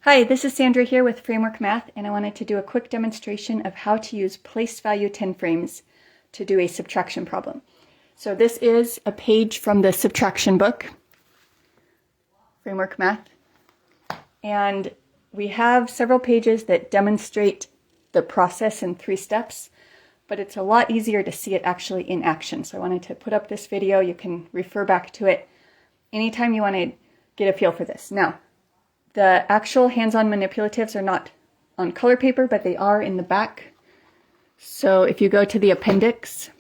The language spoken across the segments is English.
Hi, this is Sandra here with Framework Math, and I wanted to do a quick demonstration of how to use place value 10 frames to do a subtraction problem. So this is a page from the subtraction book, Framework Math, and we have several pages that demonstrate the process in 3 steps, but it's a lot easier to see it actually in action. So I wanted to put up this video. You can refer back to it anytime you want to get a feel for this. Now, the actual hands-on manipulatives are not on color paper, but they are in the back. So if you go to the appendix,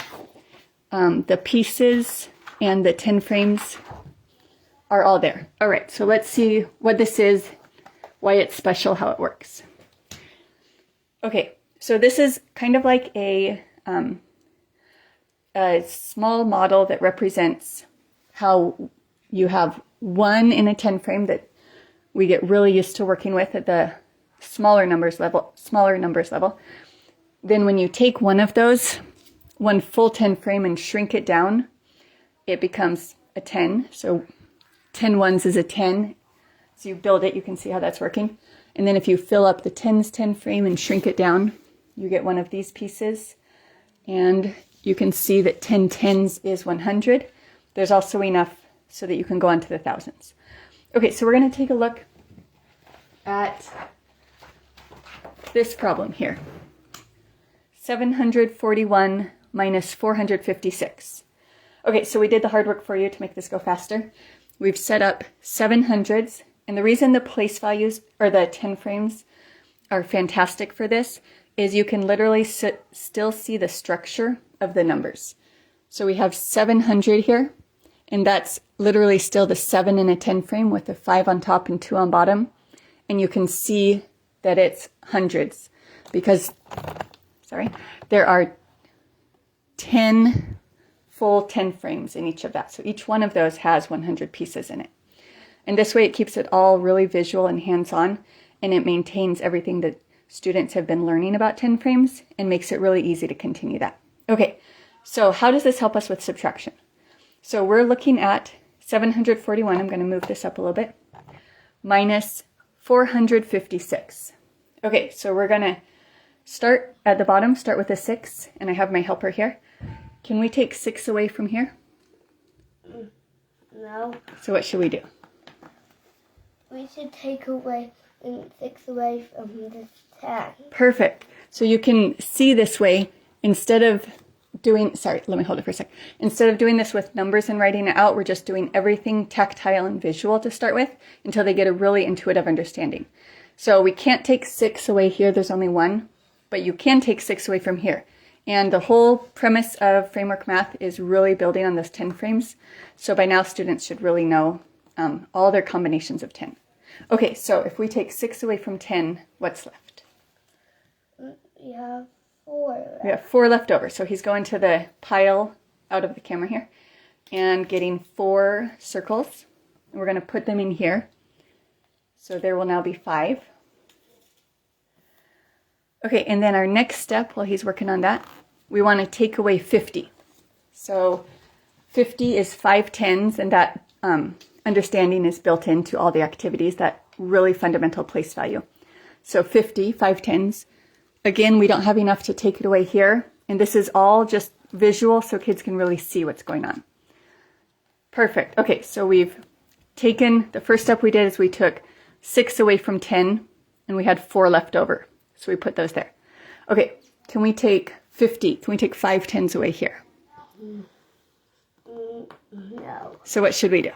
the pieces and the 10 frames are all there. All right, so let's see what this is, why it's special, how it works. Okay, so this is kind of like a small model that represents how you have 1 in a 10 frame that we get really used to working with at the smaller numbers level. Then when you take one of those, one full 10 frame, and shrink it down, it becomes a 10. So 10 ones is a 10. So you build it, you can see how that's working. And then if you fill up the 10's 10 frame and shrink it down, you get one of these pieces. And you can see that 10 tens is 100. There's also enough so that you can go on to the thousands. Okay, so we're going to take a look at this problem here. 741 minus 456. Okay, so we did the hard work for you to make this go faster. We've set up 700s, and the reason the place values, or the 10 frames, are fantastic for this is you can literally still see the structure of the numbers. So we have 700 here, and that's literally still the 7 in a 10 frame with a 5 on top and 2 on bottom. And you can see that it's hundreds because, there are 10 full 10 frames in each of that. So each one of those has 100 pieces in it. And this way it keeps it all really visual and hands-on, and it maintains everything that students have been learning about 10 frames and makes it really easy to continue that. Okay, so how does this help us with subtraction? So we're looking at 741, I'm going to move this up a little bit, minus 456. Okay, so we're going to start at the bottom, start with a 6, and I have my helper here. Can we take 6 away from here? No. So what should we do? We should take away 6 away from this 10. Perfect. So you can see this way, instead of doing, let me hold it for a sec. Instead of doing this with numbers and writing it out, we're just doing everything tactile and visual to start with until they get a really intuitive understanding. So we can't take 6 away here, there's only 1, but you can take 6 away from here. And the whole premise of Framework Math is really building on those 10 frames. So by now students should really know all their combinations of 10. Okay, so if we take 6 away from 10, what's left? We have 4 left. We have 4 left over. So he's going to the pile out of the camera here and getting 4 circles. And we're going to put them in here. So there will now be 5. Okay, and then our next step while he's working on that, we want to take away 50. So 50 is 5 tens, and that understanding is built into all the activities, that really fundamental place value. So 50, 5 tens. Again, we don't have enough to take it away here, and this is all just visual so kids can really see what's going on. Perfect. Okay, so we've taken, the first step we did is we took 6 away from 10, and we had 4 left over. So we put those there. Okay, can we take 50? Can we take 5 tens away here? No. So what should we do?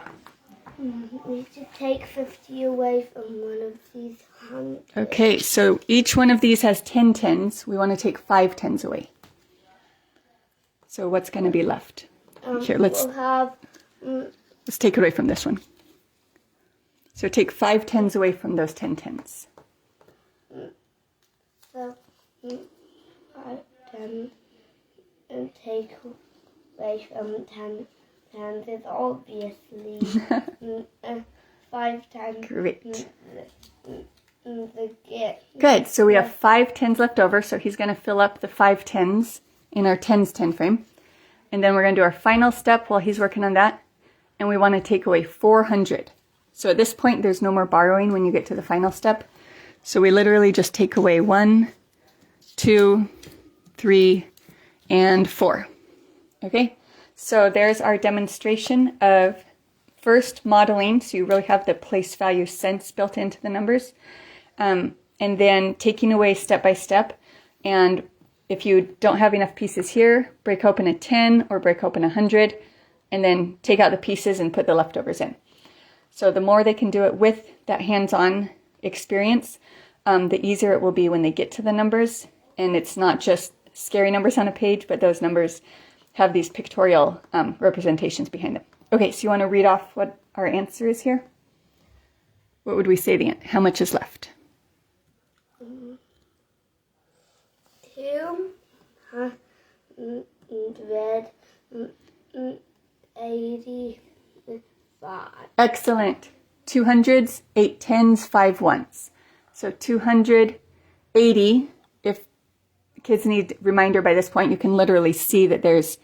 We should take 50 away from one of these 100. Okay, so each one of these has 10 tens. We want to take 5 tens away. So what's going to be left? Here, let's take it away from this one. So take 5 tens away from those 10 tens. So 5 tens and take away from 10 tens is obviously 5 tens. Great. Again. Good, so we have 5 tens left over, so he's going to fill up the 5 tens in our 10s 10 frame. And then we're going to do our final step while he's working on that, and we want to take away 400. So at this point, there's no more borrowing when you get to the final step. So we literally just take away 1, 2, 3, and 4. Okay, so there's our demonstration of first modeling, so you really have the place value sense built into the numbers, and then taking away step by step. And if you don't have enough pieces here, break open a 10 or break open 100, and then take out the pieces and put the leftovers in. So the more they can do it with that hands-on experience, the easier it will be when they get to the numbers. And it's not just scary numbers on a page, but those numbers have these pictorial representations behind them. Okay, so you want to read off what our answer is here? What would we say the end? How much is left? 285. Excellent. 200s, 8 10s, 5 1s. So 280, if kids need reminder by this point, you can literally see that there's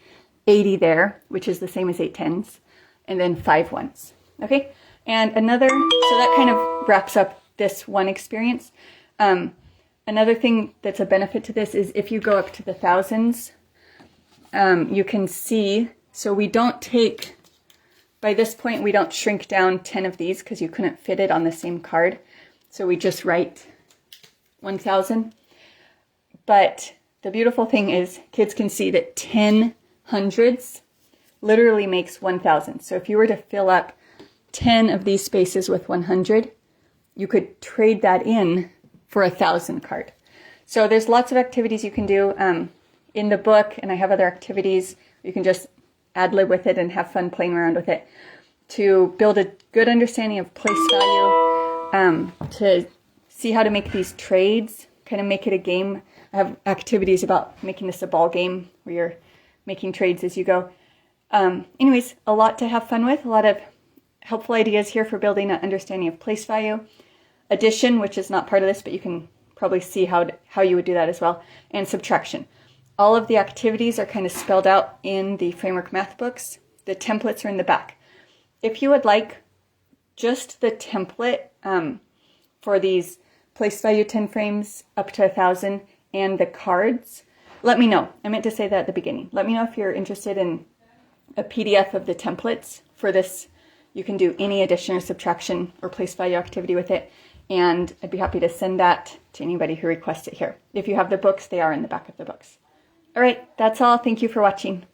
80 there, which is the same as 8 10s, and then 5 1s. Okay? And another, so that kind of wraps up this one experience. Another thing that's a benefit to this is if you go up to the thousands, you can see, so we don't take, by this point, we don't shrink down 10 of these because you couldn't fit it on the same card. So we just write 1,000. But the beautiful thing is kids can see that 10 hundreds literally makes 1,000. So if you were to fill up 10 of these spaces with 100, you could trade that in for 1,000 card. So there's lots of activities you can do in the book, and I have other activities. You can just ad-lib with it and have fun playing around with it to build a good understanding of place value, to see how to make these trades, kind of make it a game. I have activities about making this a ball game where you're making trades as you go. Anyways, a lot to have fun with, a lot of helpful ideas here for building an understanding of place value. Addition, which is not part of this, but you can probably see how you would do that as well, and subtraction. All of the activities are kind of spelled out in the Framework Math books. The templates are in the back. If you would like just the template for these place value 10 frames up to 1,000 and the cards, let me know. I meant to say that at the beginning. Let me know if you're interested in a PDF of the templates for this. You can do any addition or subtraction or place value activity with it, and I'd be happy to send that to anybody who requests it here. If you have the books, they are in the back of the books. All right, that's all. Thank you for watching.